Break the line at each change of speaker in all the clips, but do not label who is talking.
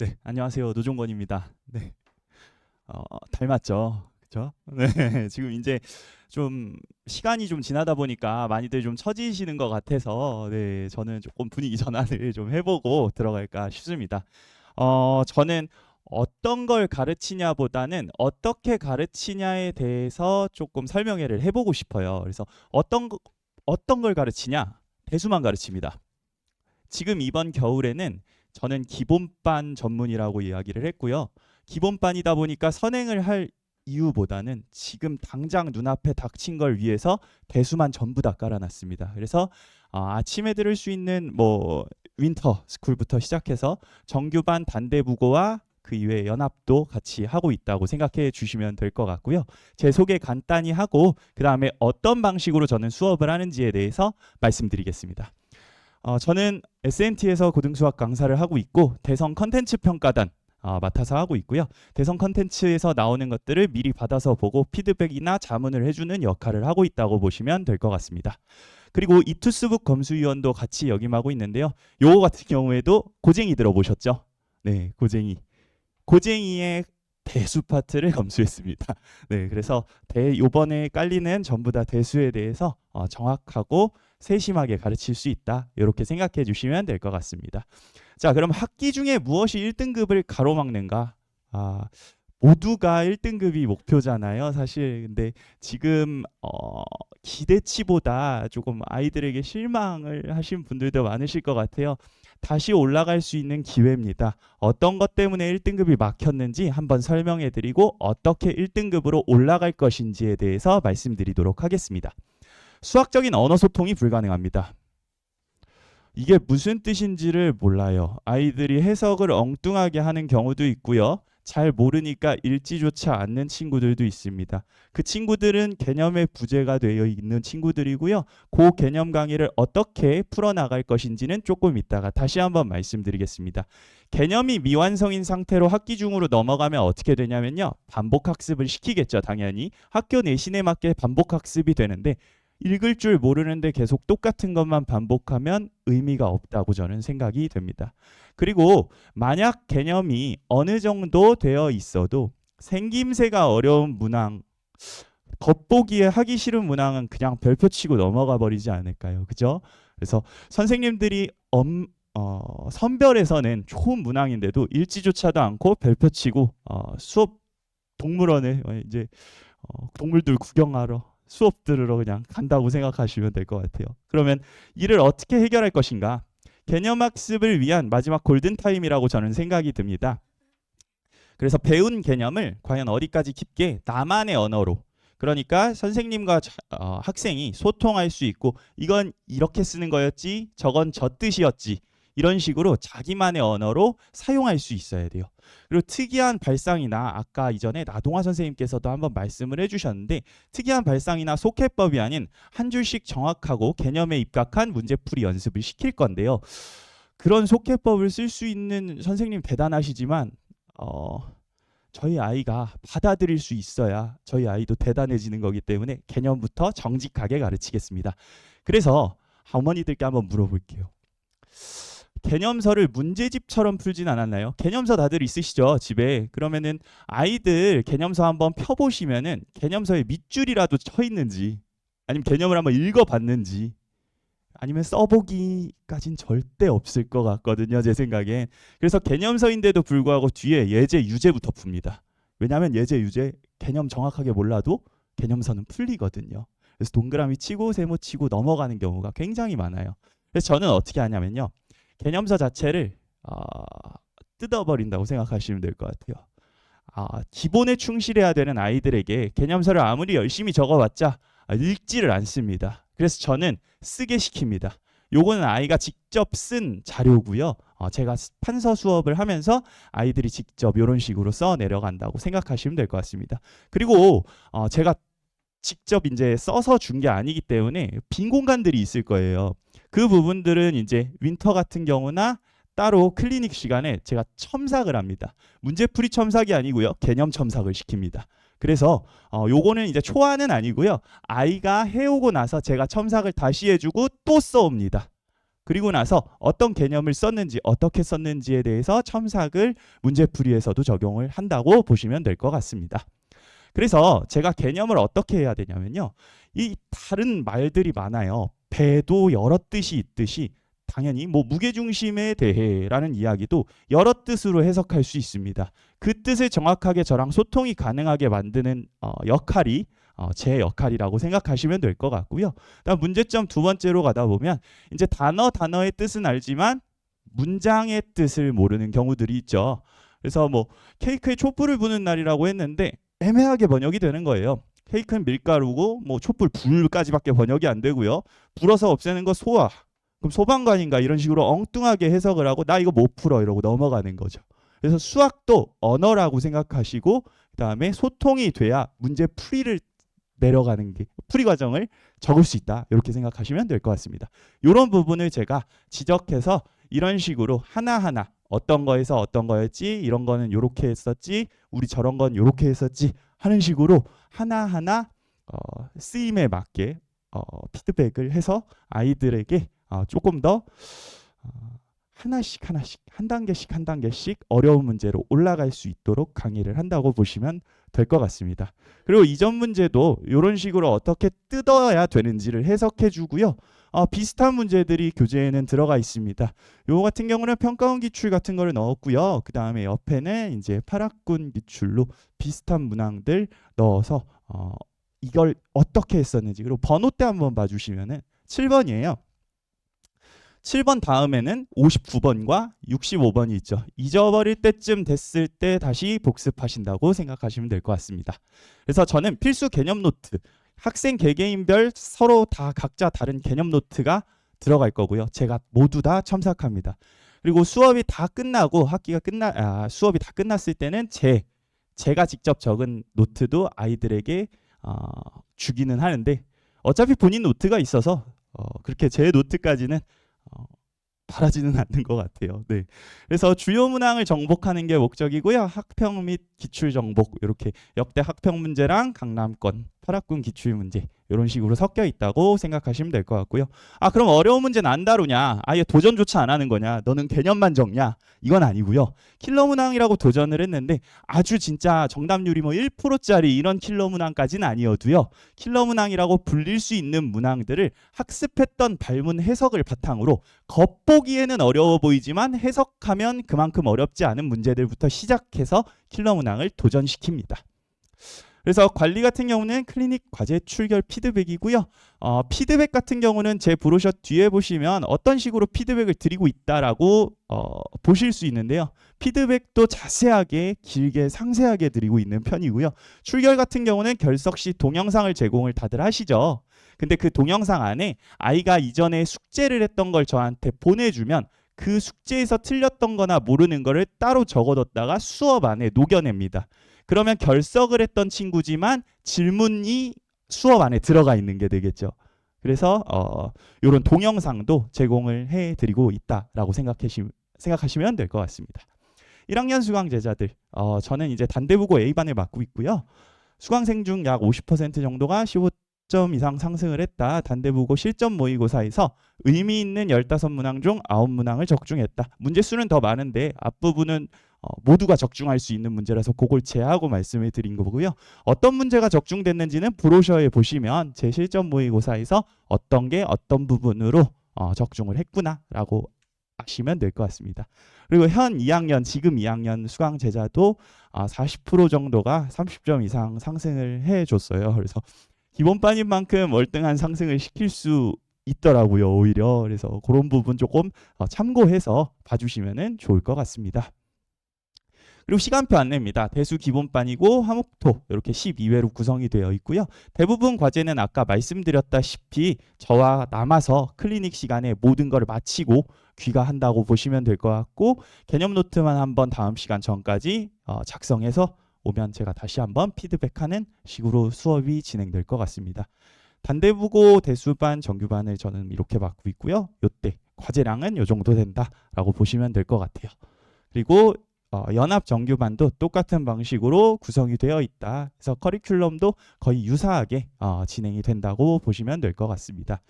네, 안녕하세요. 노종건입니다. 네, 닮았죠, 그렇죠? 네, 지금 이제 좀 시간이 좀 지나다 보니까 많이들 좀 처지시는 것 같아서 네, 저는 조금 분위기 전환을 좀 해보고 들어갈까 싶습니다. 저는 어떤 걸 가르치냐보다는 어떻게 가르치냐에 대해서 조금 설명회를 해보고 싶어요. 그래서 어떤 걸 가르치냐? 대수만 가르칩니다. 지금 이번 겨울에는 저는 기본반 전문이라고 이야기를 했고요. 기본반이다 보니까 선행을 할 이유보다는 지금 당장 눈앞에 닥친 걸 위해서 대수만 전부 다 깔아놨습니다. 그래서 아침에 들을 수 있는 뭐 윈터 스쿨부터 시작해서 정규반 단대부고와 그 이외의 연합도 같이 하고 있다고 생각해 주시면 될 것 같고요. 제 소개 간단히 하고 그 다음에 어떤 방식으로 저는 수업을 하는지에 대해서 말씀드리겠습니다. 저는 SNT에서 고등수학 강사를 하고 있고 대성 컨텐츠 평가단 맡아서 하고 있고요. 대성 컨텐츠에서 나오는 것들을 미리 받아서 보고 피드백이나 자문을 해주는 역할을 하고 있다고 보시면 될 것 같습니다. 그리고 이투스북 검수위원도 같이 역임하고 있는데요. 요거 같은 경우에도 고쟁이 들어보셨죠? 네, 고쟁이. 고쟁이의 대수 파트를 검수했습니다. 네, 그래서 요번에 깔리는 전부 다 대수에 대해서 정확하고 세심하게 가르칠 수 있다. 이렇게 생각해 주시면 될 것 같습니다. 자, 그럼 학기 중에 무엇이 1등급을 가로막는가? 모두가 1등급이 목표잖아요. 사실 근데 지금 기대치보다 조금 아이들에게 실망을 하신 분들도 많으실 것 같아요. 다시 올라갈 수 있는 기회입니다. 어떤 것 때문에 1등급이 막혔는지 한번 설명해 드리고 어떻게 1등급으로 올라갈 것인지에 대해서 말씀드리도록 하겠습니다. 수학적인 언어 소통이 불가능합니다. 이게 무슨 뜻인지를 몰라요. 아이들이 해석을 엉뚱하게 하는 경우도 있고요. 잘 모르니까 읽지조차 않는 친구들도 있습니다. 그 친구들은 개념의 부재가 되어 있는 친구들이고요. 그 개념 강의를 어떻게 풀어나갈 것인지는 조금 이따가 다시 한번 말씀드리겠습니다. 개념이 미완성인 상태로 학기 중으로 넘어가면 어떻게 되냐면요. 반복학습을 시키겠죠. 당연히. 학교 내신에 맞게 반복학습이 되는데 읽을 줄 모르는데 계속 똑같은 것만 반복하면 의미가 없다고 저는 생각이 됩니다. 그리고 만약 개념이 어느 정도 되어 있어도 생김새가 어려운 문항, 겉보기에 하기 싫은 문항은 그냥 별표 치고 넘어가 버리지 않을까요? 그죠? 그래서 선생님들이 선별에서는 좋은 문항인데도 읽지조차도 않고 별표 치고 수업 동물원에 이제 동물들 구경하러 수업 들으러 그냥 간다고 생각하시면 될 것 같아요. 그러면 이를 어떻게 해결할 것인가? 개념학습을 위한 마지막 골든타임이라고 저는 생각이 듭니다. 그래서 배운 개념을 과연 어디까지 깊게 나만의 언어로, 그러니까 선생님과 학생이 소통할 수 있고 이건 이렇게 쓰는 거였지, 저건 저 뜻이었지, 이런 식으로 자기만의 언어로 사용할 수 있어야 돼요. 그리고 특이한 발상이나 아까 이전에 나동화 선생님께서도 한번 말씀을 해주셨는데 특이한 발상이나 속해법이 아닌 한 줄씩 정확하고 개념에 입각한 문제풀이 연습을 시킬 건데요. 그런 속해법을 쓸 수 있는 선생님 대단하시지만 저희 아이가 받아들일 수 있어야 저희 아이도 대단해지는 거기 때문에 개념부터 정직하게 가르치겠습니다. 그래서 어머니들께 한번 물어볼게요. 개념서를 문제집처럼 풀진 않았나요? 개념서 다들 있으시죠? 집에. 그러면은 아이들 개념서 한번 펴보시면은 개념서에 밑줄이라도 쳐 있는지 아니면 개념을 한번 읽어봤는지 아니면 써보기까진 절대 없을 것 같거든요. 제 생각엔. 그래서 개념서인데도 불구하고 뒤에 예제, 유제부터 풉니다. 왜냐하면 예제, 유제 개념 정확하게 몰라도 개념서는 풀리거든요. 그래서 동그라미 치고 세모 치고 넘어가는 경우가 굉장히 많아요. 그래서 저는 어떻게 하냐면요. 개념서 자체를 뜯어버린다고 생각하시면 될 것 같아요. 기본에 충실해야 되는 아이들에게 개념서를 아무리 열심히 적어봤자 읽지를 않습니다. 그래서 저는 쓰게 시킵니다. 요거는 아이가 직접 쓴 자료고요. 제가 판서 수업을 하면서 아이들이 직접 이런 식으로 써 내려간다고 생각하시면 될 것 같습니다. 그리고 제가 직접 이제 써서 준 게 아니기 때문에 빈 공간들이 있을 거예요. 그 부분들은 이제 윈터 같은 경우나 따로 클리닉 시간에 제가 첨삭을 합니다. 문제풀이 첨삭이 아니고요. 개념 첨삭을 시킵니다. 그래서 요거는 이제 초안은 아니고요. 아이가 해오고 나서 제가 첨삭을 다시 해주고 또 써옵니다. 그리고 나서 어떤 개념을 썼는지 어떻게 썼는지에 대해서 첨삭을 문제풀이에서도 적용을 한다고 보시면 될 것 같습니다. 그래서 제가 개념을 어떻게 해야 되냐면요. 이 다른 말들이 많아요. 배도 여러 뜻이 있듯이 당연히 뭐 무게중심에 대해라는 이야기도 여러 뜻으로 해석할 수 있습니다. 그 뜻을 정확하게 저랑 소통이 가능하게 만드는 역할이 제 역할이라고 생각하시면 될 것 같고요. 다음 문제점 두 번째로 가다 보면 이제 단어의 뜻은 알지만 문장의 뜻을 모르는 경우들이 있죠. 그래서 뭐 케이크에 촛불을 부는 날이라고 했는데 애매하게 번역이 되는 거예요. 케이크는 밀가루고 뭐 촛불 불까지밖에 번역이 안 되고요. 불어서 없애는 거 소화. 그럼 소방관인가 이런 식으로 엉뚱하게 해석을 하고 나 이거 못 풀어 이러고 넘어가는 거죠. 그래서 수학도 언어라고 생각하시고 그다음에 소통이 돼야 문제 풀이를 내려가는 게 풀이 과정을 적을 수 있다. 이렇게 생각하시면 될 것 같습니다. 이런 부분을 제가 지적해서 이런 식으로 하나하나 어떤 거에서 어떤 거였지 이런 거는 요렇게 했었지 우리 저런 건 요렇게 했었지 하는 식으로 하나하나 쓰임에 맞게 피드백을 해서 아이들에게 조금 더 하나씩 한 단계씩 어려운 문제로 올라갈 수 있도록 강의를 한다고 보시면 될 것 같습니다. 그리고 이전 문제도 이런 식으로 어떻게 뜯어야 되는지를 해석해 주고요. 비슷한 문제들이 교재에는 들어가 있습니다. 요거 같은 경우는 평가원 기출 같은 거를 넣었고요. 그 다음에 옆에는 이제 파락군 기출로 비슷한 문항들 넣어서 이걸 어떻게 했었는지 그리고 번호대 한번 봐주시면은 7번이에요. 7번 다음에는 59번과 65번이 있죠. 잊어버릴 때쯤 됐을 때 다시 복습하신다고 생각하시면 될 것 같습니다. 그래서 저는 필수 개념 노트, 학생 개개인별 서로 다 각자 다른 개념 노트가 들어갈 거고요. 제가 모두 다 첨삭합니다. 그리고 수업이 다 끝나고 수업이 다 끝났을 때는 제가 직접 적은 노트도 아이들에게 주기는 하는데 어차피 본인 노트가 있어서 그렇게 제 노트까지는 바라지는 않는 것 같아요. 네. 그래서 주요 문항을 정복하는 게 목적이고요. 학평 및 기출 정복 이렇게 역대 학평 문제랑 강남권, 파락군 기출 문제 이런 식으로 섞여 있다고 생각하시면 될 것 같고요. 그럼 어려운 문제는 안 다루냐? 아예 도전조차 안 하는 거냐? 너는 개념만 적냐? 이건 아니고요. 킬러 문항이라고 도전을 했는데 아주 진짜 정답률이 뭐 1%짜리 이런 킬러 문항까지는 아니어도요. 킬러 문항이라고 불릴 수 있는 문항들을 학습했던 발문 해석을 바탕으로 겉보기에는 어려워 보이지만 해석하면 그만큼 어렵지 않은 문제들부터 시작해서 킬러 문항을 도전시킵니다. 그래서 관리 같은 경우는 클리닉 과제 출결 피드백이고요. 피드백 같은 경우는 제 브로셔 뒤에 보시면 어떤 식으로 피드백을 드리고 있다라고 보실 수 있는데요. 피드백도 자세하게 길게 상세하게 드리고 있는 편이고요. 출결 같은 경우는 결석 시 동영상을 제공을 다들 하시죠. 근데 그 동영상 안에 아이가 이전에 숙제를 했던 걸 저한테 보내주면 그 숙제에서 틀렸던 거나 모르는 거를 따로 적어뒀다가 수업 안에 녹여냅니다. 그러면 결석을 했던 친구지만 질문이 수업 안에 들어가 있는 게 되겠죠. 그래서 이런 동영상도 제공을 해드리고 있다라고 생각하시면 될 것 같습니다. 1학년 수강 제자들, 저는 이제 단대부고 A반을 맡고 있고요. 수강생 중 약 50% 정도가 15점 이상 상승을 했다. 단대부고 실전 모의고사에서 의미 있는 15문항 중 9문항을 적중했다. 문제 수는 더 많은데 앞부분은 모두가 적중할 수 있는 문제라서 그걸 제하고 말씀을 드린 거고요. 어떤 문제가 적중됐는지는 브로셔에 보시면 제 실전 모의고사에서 어떤 게 어떤 부분으로 적중을 했구나라고 아시면 될 것 같습니다. 그리고 지금 2학년 수강 제자도 40% 정도가 30점 이상 상승을 해줬어요. 그래서 기본반인 만큼 월등한 상승을 시킬 수 있더라고요. 오히려 그래서 그런 부분 조금 참고해서 봐주시면 좋을 것 같습니다. 그리고 시간표 안내입니다. 대수 기본반이고 화목토 이렇게 12회로 구성이 되어 있고요. 대부분 과제는 아까 말씀드렸다시피 저와 남아서 클리닉 시간에 모든 걸 마치고 귀가한다고 보시면 될 것 같고 개념 노트만 한번 다음 시간 전까지 작성해서 오면 제가 다시 한번 피드백하는 식으로 수업이 진행될 것 같습니다. 단대부고 대수반 정규반을 저는 이렇게 맡고 있고요. 요때 과제량은 요 정도 된다라고 보시면 될 것 같아요. 그리고 연합 정규반도 똑같은 방식으로 구성이 되어 있다. 그래서 커리큘럼도 거의 유사하게 진행이 된다고 보시면 될 것 같습니다.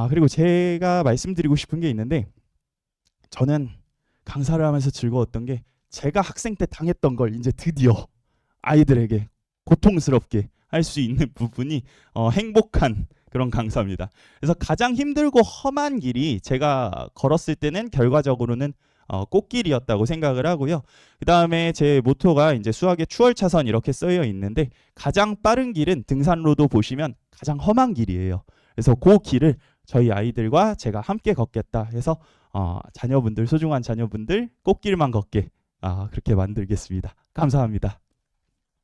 그리고 제가 말씀드리고 싶은 게 있는데, 저는 강사를 하면서 즐거웠던 게 제가 학생 때 당했던 걸 이제 드디어 아이들에게 고통스럽게 할 수 있는 부분이 행복한 그런 강사입니다. 그래서 가장 힘들고 험한 길이 제가 걸었을 때는 결과적으로는 꽃길이었다고 생각을 하고요. 그 다음에 제 모토가 이제 수학의 추월차선 이렇게 쓰여 있는데, 가장 빠른 길은 등산로도 보시면 가장 험한 길이에요. 그래서 그 길을 저희 아이들과 제가 함께 걷겠다 해서 자녀분들, 소중한 자녀분들 꽃길만 걷게 그렇게 만들겠습니다. 감사합니다.